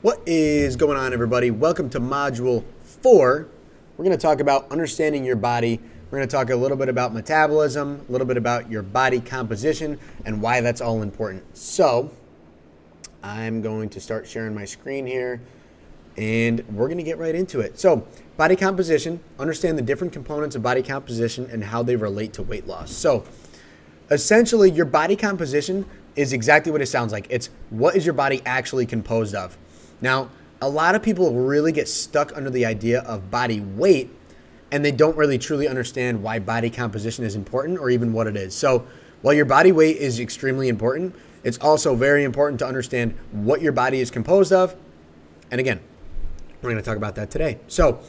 What is going on, everybody? Welcome to Module 4. We're going to talk about understanding your body. We're going to talk a little bit about metabolism, a little bit about your body composition, and why that's all important. So, I'm going to start sharing my screen here, and we're going to get right into it. So, body composition, understand the different components of body composition and how they relate to weight loss. So, essentially, your body composition is exactly what it sounds like. It's what is your body actually composed of. Now, a lot of people really get stuck under the idea of body weight, and they don't really truly understand why body composition is important or even what it is. So while your body weight is extremely important, it's also very important to understand what your body is composed of. And again, we're going to talk about that today. So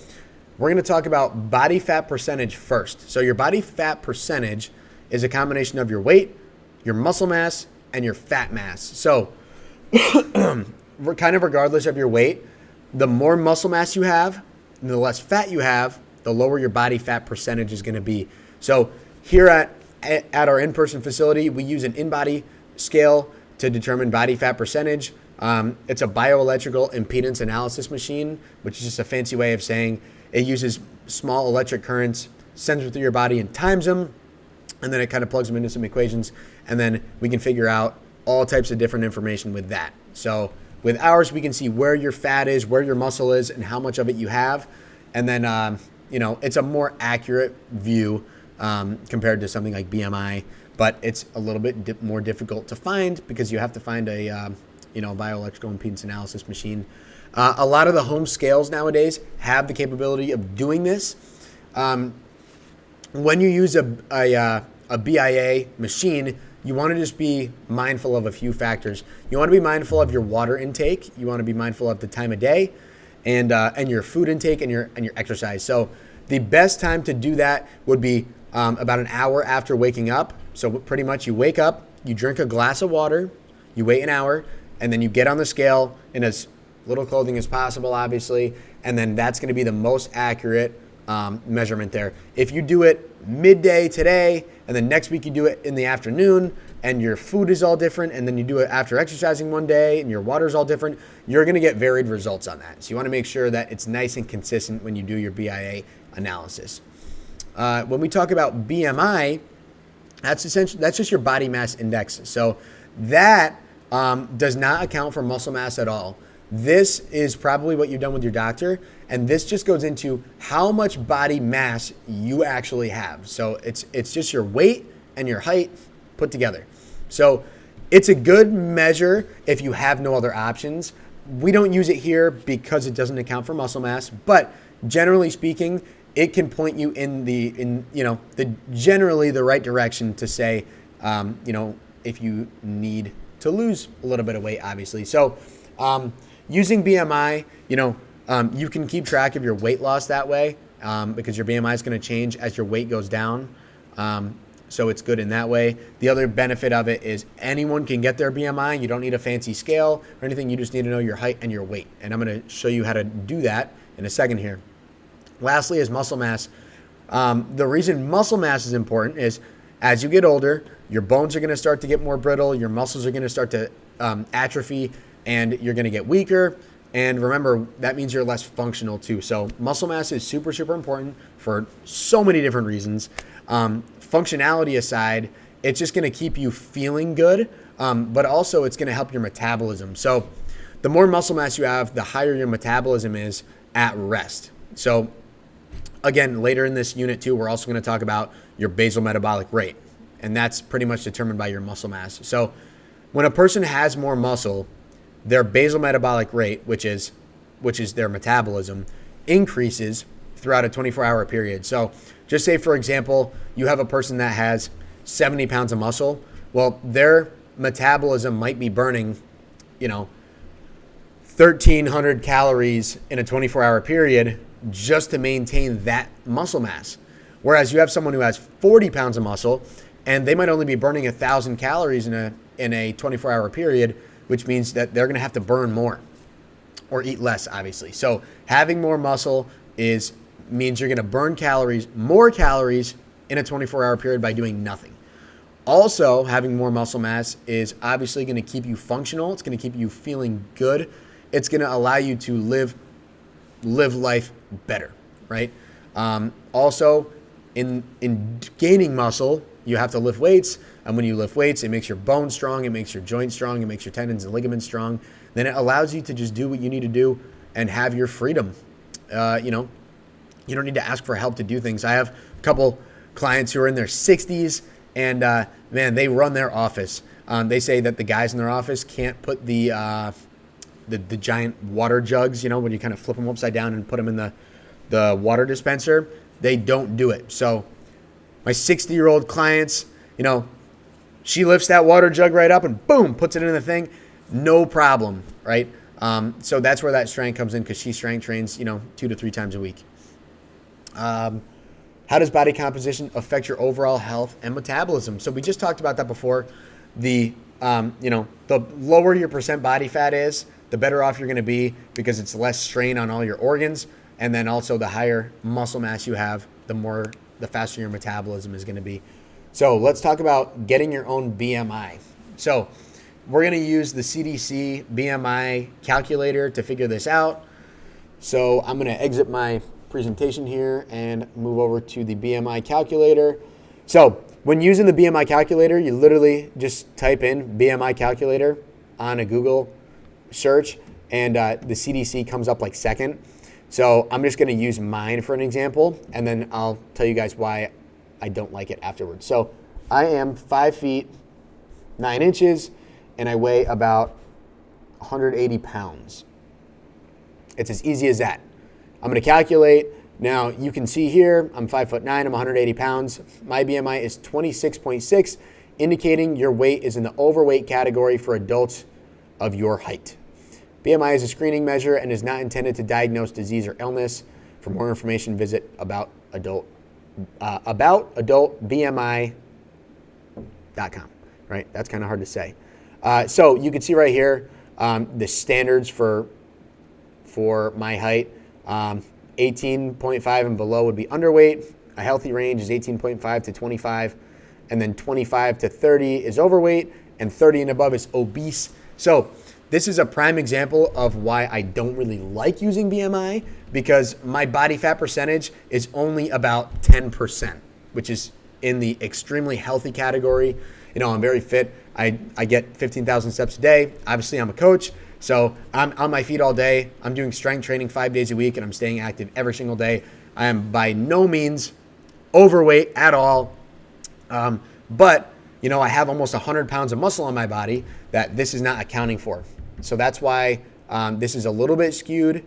we're going to talk about body fat percentage first. So your body fat percentage is a combination of your weight, your muscle mass, and your fat mass. So kind of regardless of your weight, the more muscle mass you have, and the less fat you have, the lower your body fat percentage is going to be. So here at our in-person facility, we use an in-body scale to determine body fat percentage. It's a bioelectrical impedance analysis machine, which is just a fancy way of saying it uses small electric currents, sends them through your body and times them, and then it kind of plugs them into some equations, and then we can figure out all types of different information with that. So with ours, we can see where your fat is, where your muscle is, and how much of it you have. And then, it's a more accurate view compared to something like BMI, but it's a little bit more difficult to find because you have to find a, bioelectrical impedance analysis machine. A lot of the home scales nowadays have the capability of doing this. When you use a BIA machine, you want to just be mindful of a few factors. You want to be mindful of your water intake. You want to be mindful of the time of day, and your food intake and your exercise. So the best time to do that would be about an hour after waking up. So pretty much you wake up, you drink a glass of water, you wait an hour, and then you get on the scale in as little clothing as possible, obviously, and then that's going to be the most accurate measurement there. If you do it midday today, and then next week you do it in the afternoon, and your food is all different, and then you do it after exercising one day, and your water is all different, you're going to get varied results on that. So you want to make sure that it's nice and consistent when you do your BIA analysis. When we talk about BMI, that's just your body mass index. So that does not account for muscle mass at all. This is probably what you've done with your doctor, and this just goes into how much body mass you actually have. So it's just your weight and your height put together. So it's a good measure if you have no other options. We don't use it here because it doesn't account for muscle mass, but generally speaking, it can point you in generally the right direction to say, if you need to lose a little bit of weight, obviously. So using BMI, you can keep track of your weight loss that way because your BMI is going to change as your weight goes down. So it's good in that way. The other benefit of it is anyone can get their BMI. You don't need a fancy scale or anything. You just need to know your height and your weight. And I'm going to show you how to do that in a second here. Lastly is muscle mass. The reason muscle mass is important is as you get older, your bones are going to start to get more brittle. Your muscles are going to start to atrophy, and you're going to get weaker. And remember, that means you're less functional too. So muscle mass is super, super important for so many different reasons. Functionality aside, it's just going to keep you feeling good, but also it's going to help your metabolism. So the more muscle mass you have, the higher your metabolism is at rest. So again, later in this unit too, we're also going to talk about your basal metabolic rate, and that's pretty much determined by your muscle mass. So when a person has more muscle, their basal metabolic rate, which is their metabolism, increases throughout a 24-hour period. So just say, for example, you have a person that has 70 pounds of muscle. Well, their metabolism might be burning, 1,300 calories in a 24-hour period just to maintain that muscle mass. Whereas you have someone who has 40 pounds of muscle, and they might only be burning 1,000 calories in a 24-hour period, which means that they're going to have to burn more or eat less, obviously. So having more muscle means you're going to burn more calories in a 24-hour period by doing nothing. Also, having more muscle mass is obviously going to keep you functional. It's going to keep you feeling good. it's going to allow you to live life better, right? Also, in gaining muscle, you have to lift weights. And when you lift weights, it makes your bones strong, it makes your joints strong, it makes your tendons and ligaments strong. Then it allows you to just do what you need to do and have your freedom. You don't need to ask for help to do things. I have a couple clients who are in their 60s, and man, they run their office. They say that the guys in their office can't put the giant water jugs, when you kind of flip them upside down and put them in the water dispenser. They don't do it. So my 60-year-old clients, she lifts that water jug right up and boom, puts it in the thing. No problem, right? So that's where that strength comes in, because she strength trains, 2 to 3 times a week. How does body composition affect your overall health and metabolism? So we just talked about that before. The lower your percent body fat is, the better off you're going to be, because it's less strain on all your organs. And then also the higher muscle mass you have, the faster your metabolism is going to be. So let's talk about getting your own BMI. So we're going to use the CDC BMI calculator to figure this out. So I'm going to exit my presentation here and move over to the BMI calculator. So when using the BMI calculator, you literally just type in BMI calculator on a Google search, and the CDC comes up like second. So I'm just going to use mine for an example, and then I'll tell you guys why I don't like it afterwards. So I am 5 feet 9 inches, and I weigh about 180 pounds. It's as easy as that. I'm going to calculate. Now you can see here, I'm 5'9", I'm 180 pounds. My BMI is 26.6, indicating your weight is in the overweight category for adults of your height. BMI is a screening measure and is not intended to diagnose disease or illness. For more information, visit aboutadultbmi.com. Right? That's kind of hard to say. So you can see right here the standards for my height. 18.5 and below would be underweight. A healthy range is 18.5 to 25, and then 25 to 30 is overweight, and 30 and above is obese. So this is a prime example of why I don't really like using BMI, because my body fat percentage is only about 10%, which is in the extremely healthy category. I'm very fit. I get 15,000 steps a day. Obviously, I'm a coach, so I'm on my feet all day. I'm doing strength training 5 days a week, and I'm staying active every single day. I am by no means overweight at all, but I have almost 100 pounds of muscle on my body that this is not accounting for. So that's why this is a little bit skewed,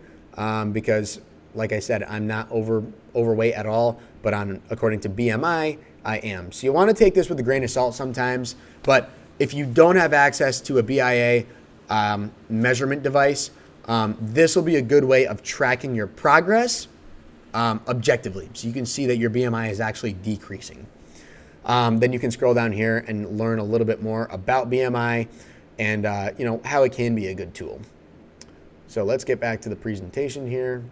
because, like I said, I'm not overweight at all, but according to BMI, I am. So you want to take this with a grain of salt sometimes, but if you don't have access to a BIA measurement device, this will be a good way of tracking your progress objectively. So you can see that your BMI is actually decreasing. Then you can scroll down here and learn a little bit more about BMI and how it can be a good tool. So let's get back to the presentation here.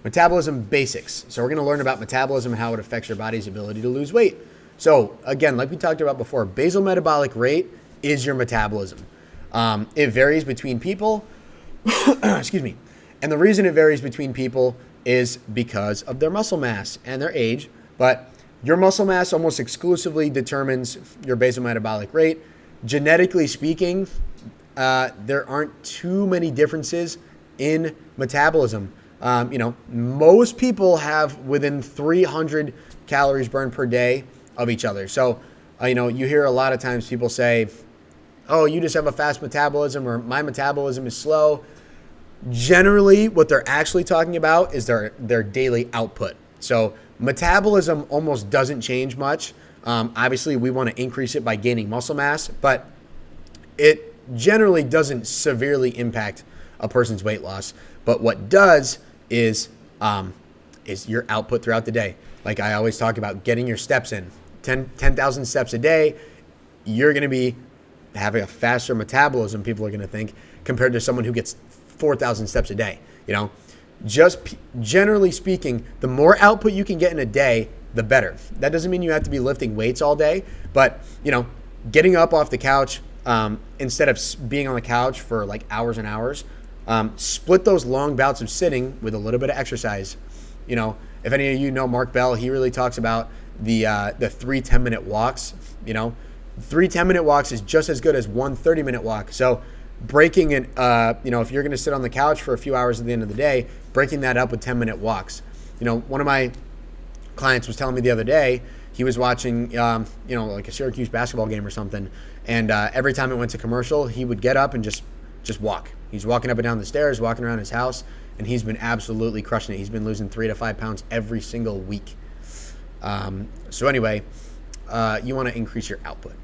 Metabolism basics. So we're going to learn about metabolism and how it affects your body's ability to lose weight. So again, like we talked about before, basal metabolic rate is your metabolism. It varies between people. Excuse me. And the reason it varies between people is because of their muscle mass and their age. But your muscle mass almost exclusively determines your basal metabolic rate. Genetically speaking, there aren't too many differences in metabolism. Most people have within 300 calories burned per day of each other. So, you hear a lot of times people say, oh, you just have a fast metabolism, or my metabolism is slow. Generally, what they're actually talking about is their daily output. So metabolism almost doesn't change much. Obviously, we want to increase it by gaining muscle mass, but it generally doesn't severely impact a person's weight loss. But what does is your output throughout the day. Like I always talk about, getting your steps in. 10,000 steps a day, you're going to be having a faster metabolism, people are going to think, compared to someone who gets 4,000 steps a day. Just generally speaking, the more output you can get in a day, the better. That doesn't mean you have to be lifting weights all day, but getting up off the couch, instead of being on the couch for like hours and hours, split those long bouts of sitting with a little bit of exercise. You know, if any of you know Mark Bell, he really talks about the 3 10-minute walks. You know, 3 10-minute walks is just as good as 1 30-minute walk. So breaking it, you know, if you're going to sit on the couch for a few hours at the end of the day, breaking that up with 10-minute walks. You know, one of my clients was telling me the other day, he was watching, you know, like a Syracuse basketball game or something, and every time it went to commercial, he would get up and just walk. He's walking up and down the stairs, walking around his house, and he's been absolutely crushing it. He's been losing 3 to 5 pounds every single week. So anyway, you want to increase your output.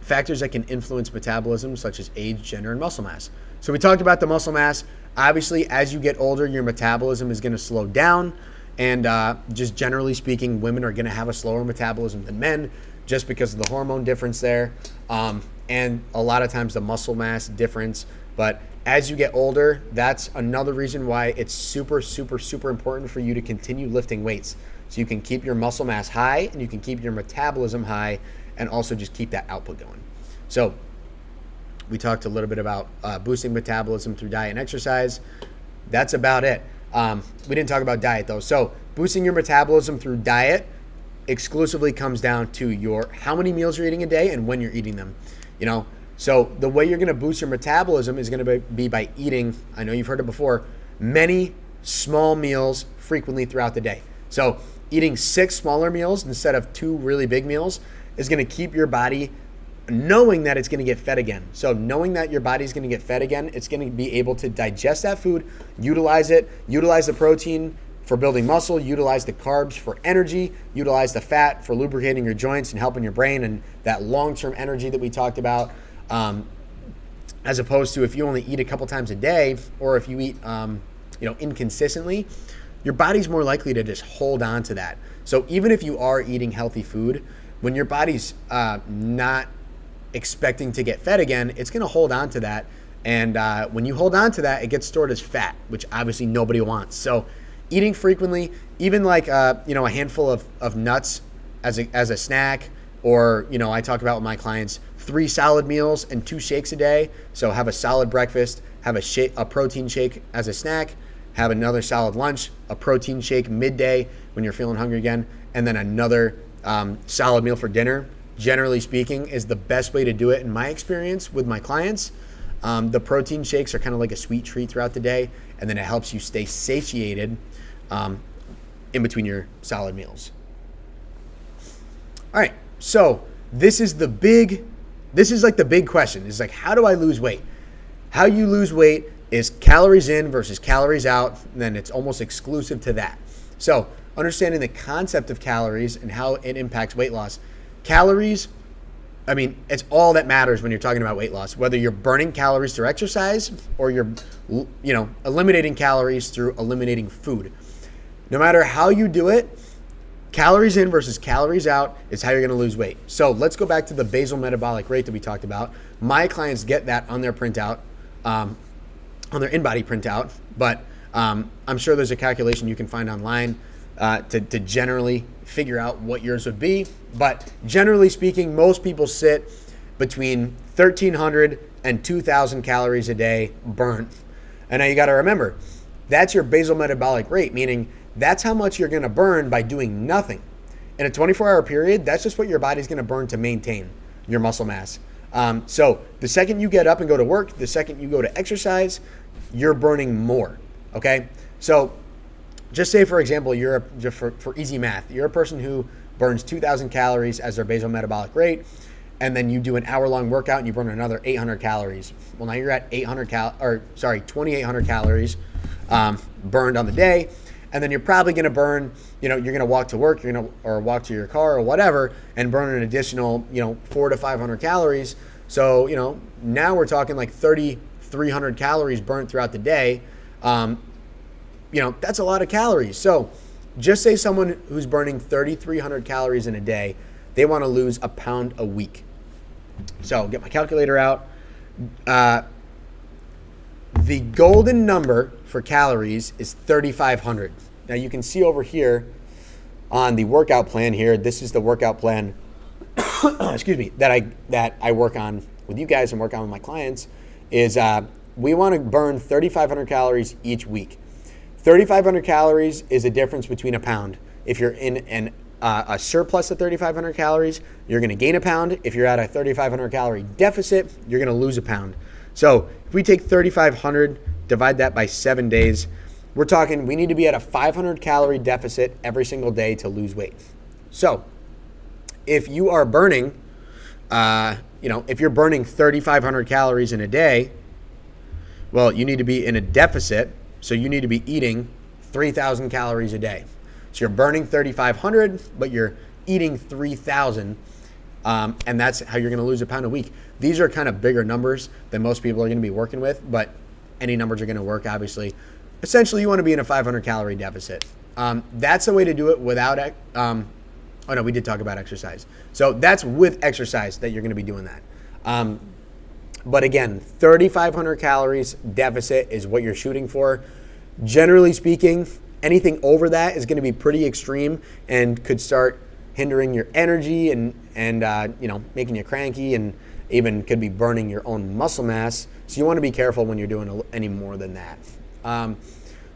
Factors that can influence metabolism, such as age, gender, and muscle mass. So we talked about the muscle mass. Obviously, as you get older, your metabolism is going to slow down. And just generally speaking, women are going to have a slower metabolism than men just because of the hormone difference there. And a lot of times the muscle mass difference. But as you get older, that's another reason why it's super, super, super important for you to continue lifting weights. So you can keep your muscle mass high and you can keep your metabolism high and also just keep that output going. So we talked a little bit about boosting metabolism through diet and exercise. That's about it. We didn't talk about diet though. So boosting your metabolism through diet exclusively comes down to your how many meals you're eating a day and when you're eating them. You know, so the way you're going to boost your metabolism is going to be by eating, I know you've heard it before, many small meals frequently throughout the day. So eating 6 smaller meals instead of 2 really big meals is going to keep your body knowing that it's going to get fed again. So knowing that your body's going to get fed again, it's going to be able to digest that food, utilize it, utilize the protein for building muscle, utilize the carbs for energy, utilize the fat for lubricating your joints and helping your brain and that long-term energy that we talked about. As opposed to if you only eat a couple times a day, or if you eat, inconsistently, your body's more likely to just hold on to that. So even if you are eating healthy food, when your body's not expecting to get fed again, it's going to hold on to that. And when you hold on to that, it gets stored as fat, which obviously nobody wants. So eating frequently, even like a handful of nuts as a snack, or I talk about with my clients 3 solid meals and 2 shakes a day. So have a solid breakfast, have a protein shake as a snack, have another solid lunch, a protein shake midday when you're feeling hungry again, and then another solid meal for dinner. Generally speaking, is the best way to do it in my experience with my clients. The protein shakes are kind of like a sweet treat throughout the day, and then it helps you stay satiated in between your solid meals. All right, so this is like the big question. It's like, how do I lose weight? How you lose weight is calories in versus calories out, and then it's almost exclusive to that. So understanding the concept of calories and how it impacts weight loss. Calories, it's all that matters when you're talking about weight loss, whether you're burning calories through exercise or you're, eliminating calories through eliminating food. No matter how you do it, calories in versus calories out is how you're going to lose weight. So let's go back to the basal metabolic rate that we talked about. My clients get that on their printout, on their in-body printout, but I'm sure there's a calculation you can find online to generally figure out what yours would be. But generally speaking, most people sit between 1,300 and 2,000 calories a day burnt. And now you got to remember, that's your basal metabolic rate, meaning that's how much you're going to burn by doing nothing. In a 24-hour period, that's just what your body's going to burn to maintain your muscle mass. So the second you get up and go to work, the second you go to exercise, you're burning more, okay? So just say, for example, for easy math, you're a person who burns 2,000 calories as their basal metabolic rate, and then you do an hour-long workout and you burn another 800 calories. Well, now you're at 2,800 calories burned on the day, and then you're probably going to burn, you're going to walk to work, or walk to your car or whatever, and burn an additional, 400 to 500 calories. So, now we're talking like 3,300 calories burnt throughout the day. That's a lot of calories. So just say someone who's burning 3,300 calories in a day, they want to lose a pound a week. So get my calculator out. The golden number for calories is 3,500. Now you can see over here on the workout plan here, this is the workout plan, excuse me, that I work on with you guys and work on with my clients is we want to burn 3,500 calories each week. 3,500 calories is a difference between a pound. If you're in a surplus of 3,500 calories, you're going to gain a pound. If you're at a 3,500 calorie deficit, you're going to lose a pound. So if we take 3,500, divide that by 7 days, we're talking we need to be at a 500 calorie deficit every single day to lose weight. So if you are burning, if you're burning 3,500 calories in a day, well, you need to be in a deficit. So you need to be eating 3,000 calories a day. So you're burning 3,500, but you're eating 3,000, and that's how you're going to lose a pound a week. These are kind of bigger numbers than most people are going to be working with, but any numbers are going to work, obviously. Essentially, you want to be in a 500 calorie deficit. That's the way to do it without, we did talk about exercise. So that's with exercise that you're going to be doing that. But again, 3,500 calories deficit is what you're shooting for. Generally speaking, anything over that is going to be pretty extreme and could start hindering your energy and making you cranky, and even could be burning your own muscle mass. So you want to be careful when you're doing any more than that.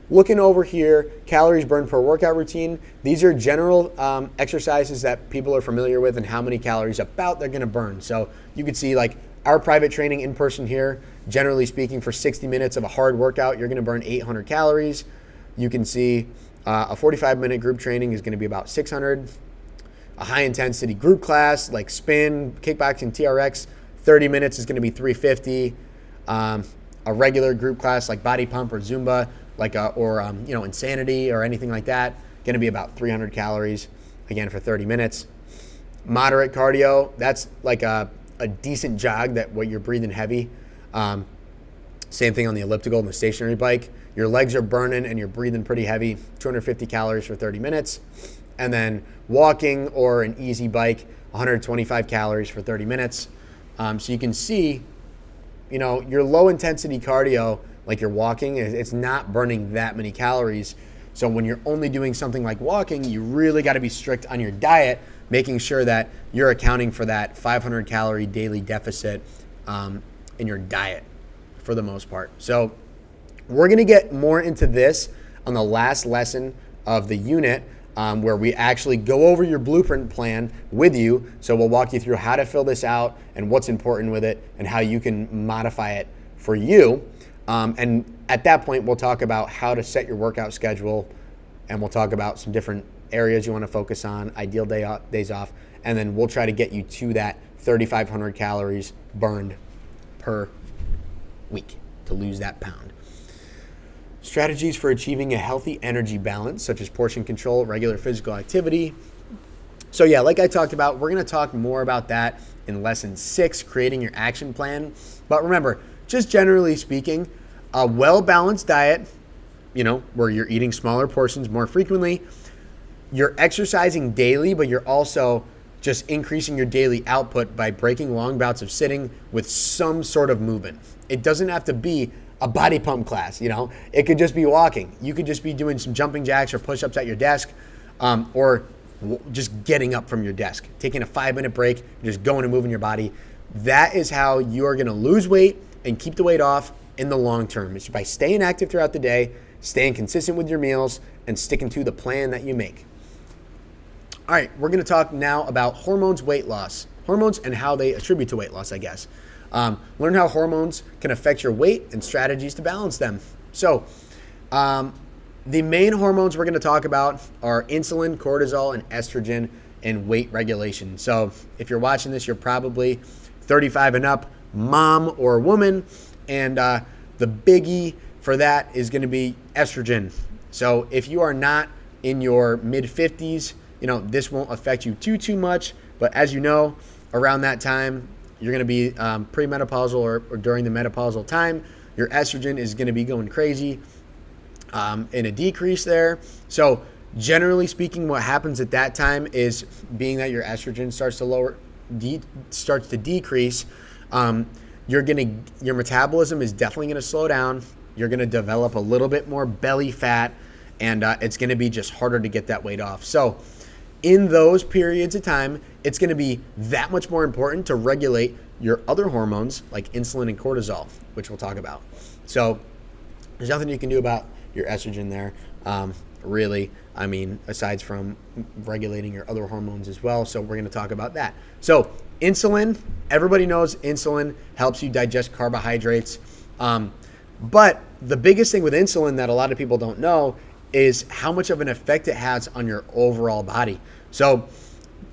Looking over here, calories burned per workout routine. These are general exercises that people are familiar with and how many calories about they're going to burn. So you could see like our private training in person here, generally speaking, for 60 minutes of a hard workout, you're going to burn 800 calories. You can see a 45-minute group training is going to be about 600. A high-intensity group class like spin, kickboxing, TRX, 30 minutes is going to be 350. A regular group class like body pump or Zumba, Insanity or anything like that, going to be about 300 calories, again, for 30 minutes. Moderate cardio, that's like a decent jog where you're breathing heavy. Same thing on the elliptical and the stationary bike. Your legs are burning and you're breathing pretty heavy, 250 calories for 30 minutes. And then walking or an easy bike, 125 calories for 30 minutes. So you can see, your low intensity cardio, like you're walking, it's not burning that many calories. So when you're only doing something like walking, you really got to be strict on your diet, making sure that you're accounting for that 500 calorie daily deficit in your diet for the most part. So we're going to get more into this on the last lesson of the unit, where we actually go over your blueprint plan with you. So we'll walk you through how to fill this out and what's important with it and how you can modify it for you. And at that point, we'll talk about how to set your workout schedule, and we'll talk about some different areas you want to focus on, ideal days off, and then we'll try to get you to that 3,500 calories burned per week to lose that pound. Strategies for achieving a healthy energy balance, such as portion control, regular physical activity. So yeah, like I talked about, we're going to talk more about that in lesson 6, creating your action plan. But remember, just generally speaking, a well-balanced diet, where you're eating smaller portions more frequently, you're exercising daily, but you're also just increasing your daily output by breaking long bouts of sitting with some sort of movement. It doesn't have to be a body pump class, it could just be walking. You could just be doing some jumping jacks or push-ups at your desk, or just getting up from your desk, taking a 5-minute break, just going and moving your body. That is how you are going to lose weight and keep the weight off in the long term. It's by staying active throughout the day, staying consistent with your meals, and sticking to the plan that you make. All right, we're going to talk now about hormones, weight loss. Hormones and how they attribute to weight loss, I guess. Learn how hormones can affect your weight and strategies to balance them. So the main hormones we're going to talk about are insulin, cortisol, and estrogen, and weight regulation. So if you're watching this, you're probably 35 and up, mom or woman, and the biggie for that is going to be estrogen. So if you are not in your mid-50s, this won't affect you too much, but as you know, around that time, you're going to be premenopausal or during the menopausal time. Your estrogen is going to be going crazy in a decrease there. So generally speaking, what happens at that time is, being that your estrogen starts to decrease, your metabolism is definitely going to slow down. You're going to develop a little bit more belly fat, and it's going to be just harder to get that weight off. So in those periods of time, it's going to be that much more important to regulate your other hormones like insulin and cortisol, which we'll talk about. So there's nothing you can do about your estrogen there, really. I mean, aside from regulating your other hormones as well. So we're going to talk about that. So insulin, everybody knows insulin helps you digest carbohydrates. But the biggest thing with insulin that a lot of people don't know is how much of an effect it has on your overall body. So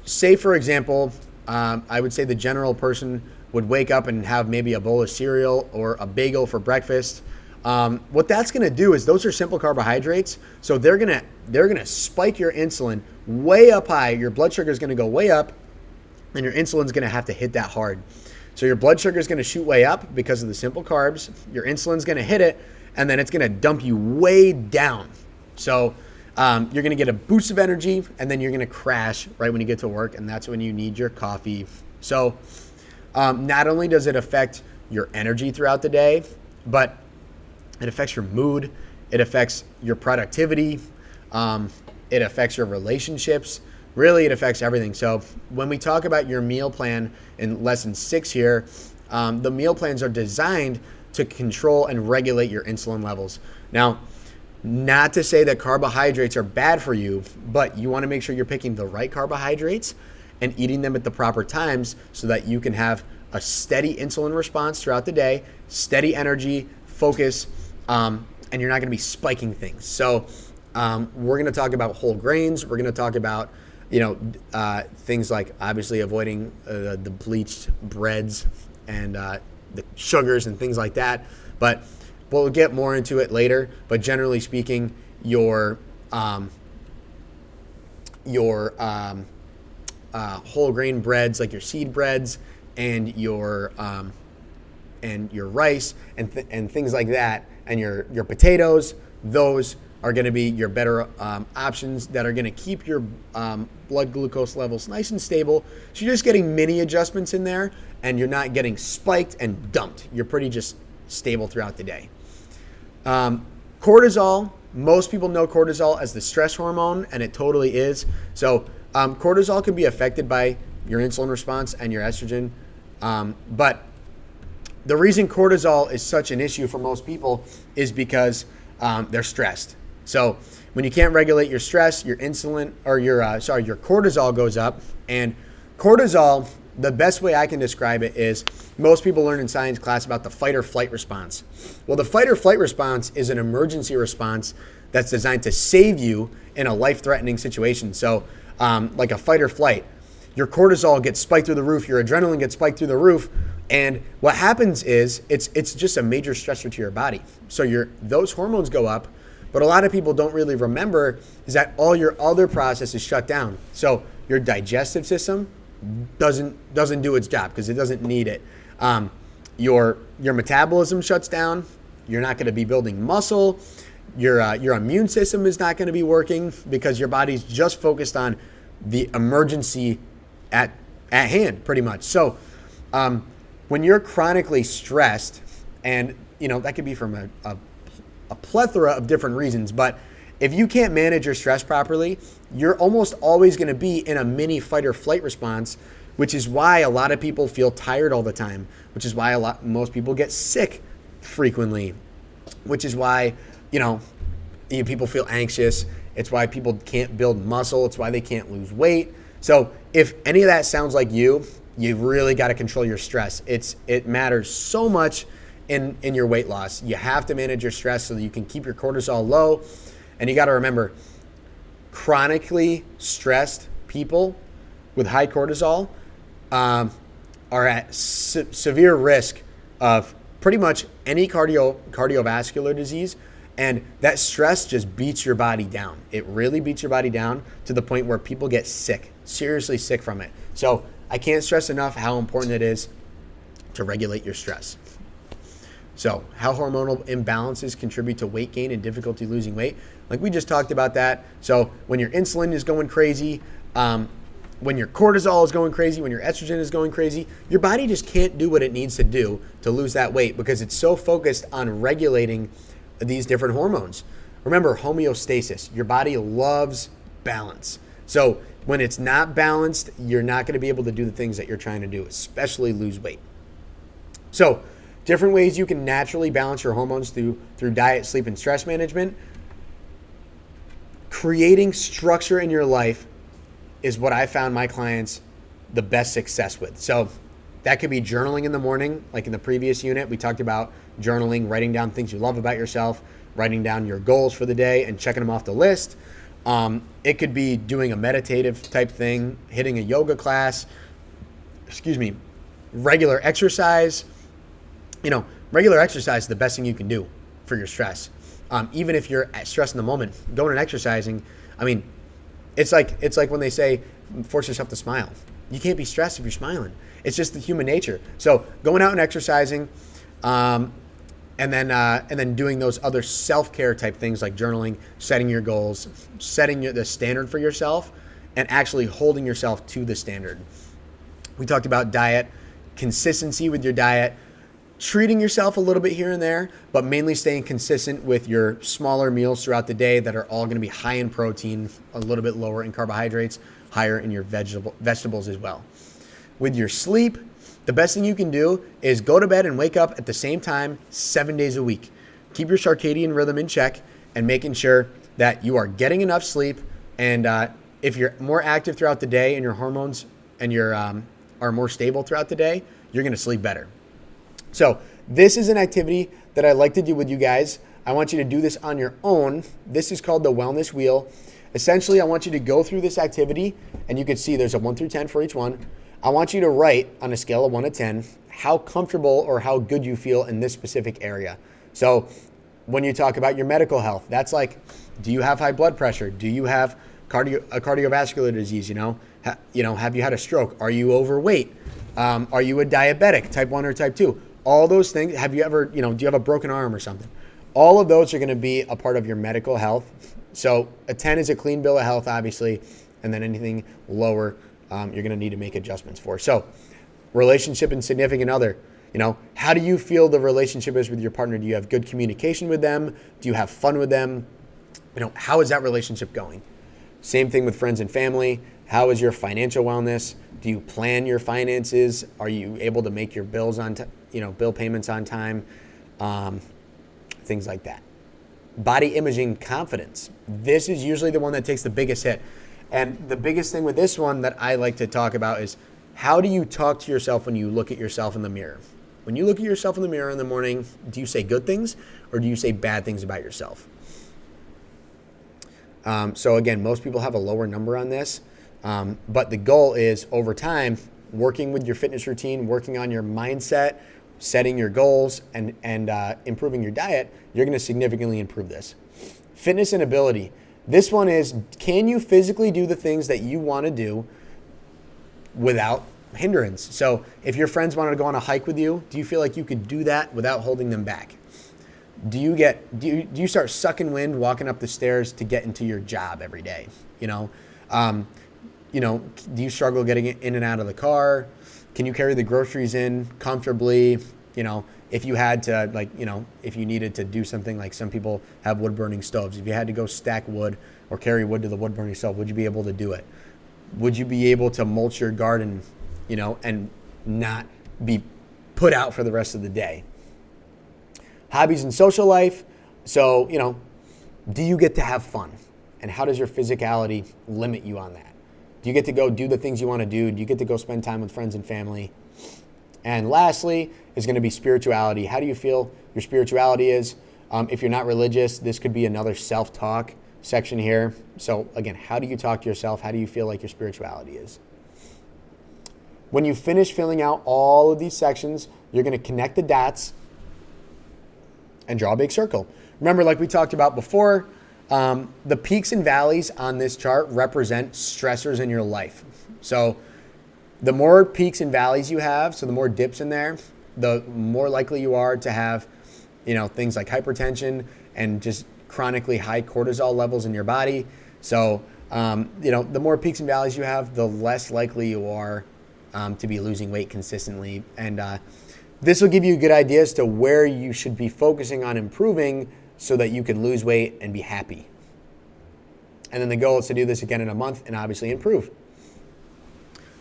say, for example, I would say the general person would wake up and have maybe a bowl of cereal or a bagel for breakfast. What that's going to do is those are simple carbohydrates. So they're going to spike your insulin way up high. Your blood sugar is going to go way up, and your insulin is going to have to hit that hard. So your blood sugar is going to shoot way up because of the simple carbs. Your insulin is going to hit it, and then it's going to dump you way down. So you're going to get a boost of energy, and then you're going to crash right when you get to work, and that's when you need your coffee. So not only does it affect your energy throughout the day, but it affects your mood. It affects your productivity. It affects your relationships. Really, it affects everything. So when we talk about your meal plan in lesson 6 here, the meal plans are designed to control and regulate your insulin levels. Now, not to say that carbohydrates are bad for you, but you want to make sure you're picking the right carbohydrates and eating them at the proper times so that you can have a steady insulin response throughout the day, steady energy, focus, and you're not going to be spiking things. So we're going to talk about whole grains. We're going to talk about things like obviously avoiding the bleached breads and the sugars and things like that. But we'll get more into it later. But generally speaking, your whole grain breads, like your seed breads and your rice and things like that, and your potatoes, those are going to be your better options that are going to keep your blood glucose levels nice and stable. So you're just getting mini adjustments in there, and you're not getting spiked and dumped. You're pretty just stable throughout the day. Cortisol, most people know cortisol as the stress hormone, and it totally is. So cortisol can be affected by your insulin response and your estrogen. But the reason cortisol is such an issue for most people is because they're stressed. So when you can't regulate your stress, your insulin or your cortisol goes up. And cortisol, the best way I can describe it is most people learn in science class about the fight or flight response. Well, the fight or flight response is an emergency response that's designed to save you in a life-threatening situation. So like a fight or flight, your cortisol gets spiked through the roof, your adrenaline gets spiked through the roof, and what happens is it's just a major stressor to your body. So those hormones go up, but a lot of people don't really remember is that all your other processes shut down. So your digestive system doesn't do its job because it doesn't need it. Your metabolism shuts down. You're not going to be building muscle. Your immune system is not going to be working because your body's just focused on the emergency at hand, pretty much. So when you're chronically stressed, and that could be from a plethora of different reasons, but if you can't manage your stress properly, you're almost always going to be in a mini fight or flight response, which is why a lot of people feel tired all the time, which is why most people get sick frequently, which is why people feel anxious. It's why people can't build muscle. It's why they can't lose weight. So if any of that sounds like you've really got to control your stress. It matters so much in your weight loss. You have to manage your stress so that you can keep your cortisol low. And you got to remember, chronically stressed people with high cortisol are at severe risk of pretty much any cardiovascular disease. And that stress just beats your body down. It really beats your body down to the point where people get sick, seriously sick from it. So I can't stress enough how important it is to regulate your stress. So how hormonal imbalances contribute to weight gain and difficulty losing weight. Like we just talked about that. So when your insulin is going crazy, when your cortisol is going crazy, when your estrogen is going crazy, your body just can't do what it needs to do to lose that weight because it's so focused on regulating these different hormones. Remember, homeostasis. Your body loves balance. So When it's not balanced, you're not going to be able to do the things that you're trying to do, especially lose weight. So, different ways you can naturally balance your hormones through diet, sleep, and stress management. Creating structure in your life is what I found my clients the best success with. So that could be journaling in the morning. Like in the previous unit, we talked about journaling, writing down things you love about yourself, writing down your goals for the day and checking them off the list. It could be doing a meditative type thing, hitting a yoga class, regular exercise. Regular exercise is the best thing you can do for your stress. Even if you're stressed in the moment, going and exercising, it's like when they say, force yourself to smile. You can't be stressed if you're smiling. It's just the human nature. So going out and exercising, and then doing those other self-care type things like journaling, setting your goals, setting the standard for yourself, and actually holding yourself to the standard. We talked about diet, consistency with your diet, treating yourself a little bit here and there, but mainly staying consistent with your smaller meals throughout the day that are all going to be high in protein, a little bit lower in carbohydrates, higher in your vegetables as well. With your sleep, the best thing you can do is go to bed and wake up at the same time 7 days a week. Keep your circadian rhythm in check and making sure that you are getting enough sleep. And if you're more active throughout the day and your hormones and are more stable throughout the day, you're going to sleep better. So this is an activity that I like to do with you guys. I want you to do this on your own. This is called the wellness wheel. Essentially, I want you to go through this activity, and you can see there's a 1 through 10 for each one. I want you to write on a scale of 1 to 10 how comfortable or how good you feel in this specific area. So when you talk about your medical health, that's like, do you have high blood pressure? Do you have a cardiovascular disease? Have you had a stroke? Are you overweight? Are you a diabetic, type 1 or type 2? All those things. Have you ever, do you have a broken arm or something? All of those are going to be a part of your medical health. So a 10 is a clean bill of health, obviously, and then anything lower, you're going to need to make adjustments for. So relationship and significant other, how do you feel the relationship is with your partner? Do you have good communication with them? Do you have fun with them? How is that relationship going? Same thing with friends and family. How is your financial wellness? Do you plan your finances? Are you able to make your bills bill payments on time? Things like that. Body imaging confidence. This is usually the one that takes the biggest hit. And the biggest thing with this one that I like to talk about is, how do you talk to yourself when you look at yourself in the mirror? When you look at yourself in the mirror in the morning, do you say good things or do you say bad things about yourself? So again, most people have a lower number on this, but the goal is over time, working with your fitness routine, working on your mindset, setting your goals, and improving your diet, you're going to significantly improve this. Fitness and ability. This one is, can you physically do the things that you want to do without hindrance? So if your friends wanted to go on a hike with you, do you feel like you could do that without holding them back? Do you start sucking wind walking up the stairs to get into your job every day? Do you struggle getting in and out of the car? Can you carry the groceries in comfortably? If you had to, if you needed to do something, like some people have wood burning stoves. If you had to go stack wood or carry wood to the wood burning stove, would you be able to do it? Would you be able to mulch your garden, and not be put out for the rest of the day? Hobbies and social life. So, do you get to have fun? And how does your physicality limit you on that? Do you get to go do the things you want to do? Do you get to go spend time with friends and family? And lastly is going to be spirituality. How do you feel your spirituality is? If you're not religious, this could be another self-talk section here. So again, how do you talk to yourself? How do you feel like your spirituality is? When you finish filling out all of these sections, you're going to connect the dots and draw a big circle. Remember, like we talked about before, the peaks and valleys on this chart represent stressors in your life. So the more peaks and valleys you have, so the more dips in there, the more likely you are to have, things like hypertension and just chronically high cortisol levels in your body. So, the more peaks and valleys you have, the less likely you are to be losing weight consistently. And this will give you a good idea as to where you should be focusing on improving so that you can lose weight and be happy. And then the goal is to do this again in a month and obviously improve.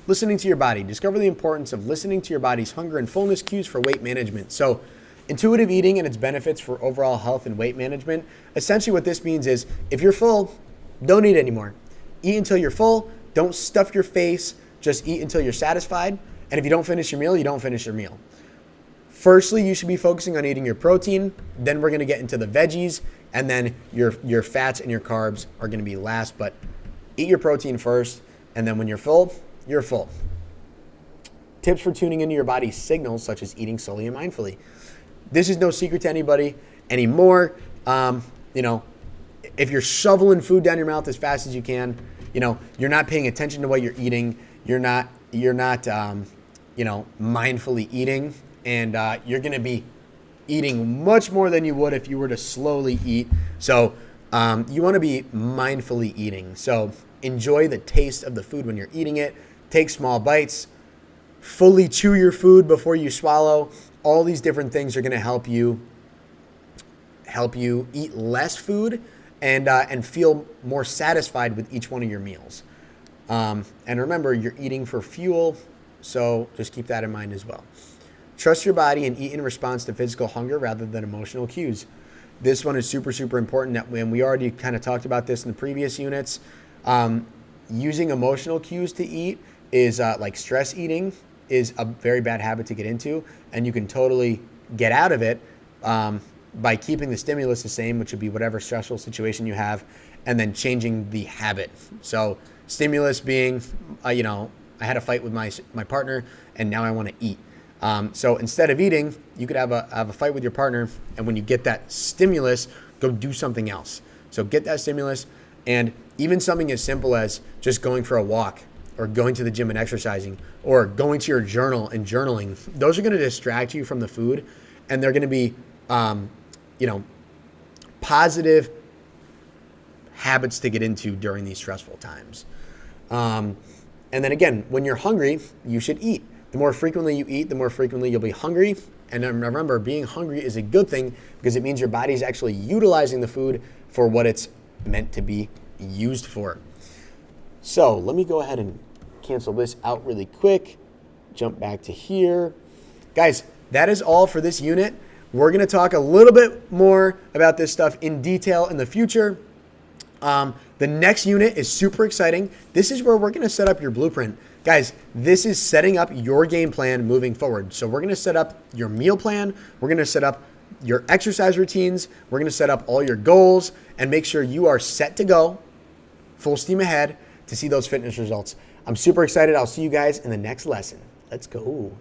Listening to your body. Discover the importance of listening to your body's hunger and fullness cues for weight management. So intuitive eating and its benefits for overall health and weight management. Essentially what this means is if you're full, don't eat anymore. Eat until you're full. Don't stuff your face. Just eat until you're satisfied. And if you don't finish your meal, you don't finish your meal. Firstly, you should be focusing on eating your protein. Then we're going to get into the veggies. And then your fats and your carbs are going to be last. But eat your protein first. And then when you're full, you're full. Tips for tuning into your body's signals, such as eating slowly and mindfully. This is no secret to anybody anymore. If you're shoveling food down your mouth as fast as you can, you're not paying attention to what you're eating. You're not mindfully eating, and you're going to be eating much more than you would if you were to slowly eat. So you want to be mindfully eating. So enjoy the taste of the food when you're eating it. Take small bites. Fully chew your food before you swallow. All these different things are going to help you eat less food and feel more satisfied with each one of your meals. And remember, you're eating for fuel, so just keep that in mind as well. Trust your body and eat in response to physical hunger rather than emotional cues. This one is super, super important. And we already kind of talked about this in the previous units. Using emotional cues to eat is like stress eating is a very bad habit to get into, and you can totally get out of it by keeping the stimulus the same, which would be whatever stressful situation you have, and then changing the habit. So stimulus being, I had a fight with my partner, and now I want to eat. So instead of eating, you could have a fight with your partner, and when you get that stimulus, go do something else. So get that stimulus, and even something as simple as just going for a walk, or going to the gym and exercising, or going to your journal and journaling. Those are going to distract you from the food, and they're going to be, positive habits to get into during these stressful times. And then again, when you're hungry, you should eat. The more frequently you eat, the more frequently you'll be hungry. And remember, being hungry is a good thing because it means your body is actually utilizing the food for what it's meant to be used for. So let me go ahead and cancel this out really quick. Jump back to here. Guys, that is all for this unit. We're going to talk a little bit more about this stuff in detail in the future. The next unit is super exciting. This is where we're going to set up your blueprint. Guys, this is setting up your game plan moving forward. So we're going to set up your meal plan. We're going to set up your exercise routines. We're going to set up all your goals and make sure you are set to go, full steam ahead to see those fitness results. I'm super excited. I'll see you guys in the next lesson. Let's go.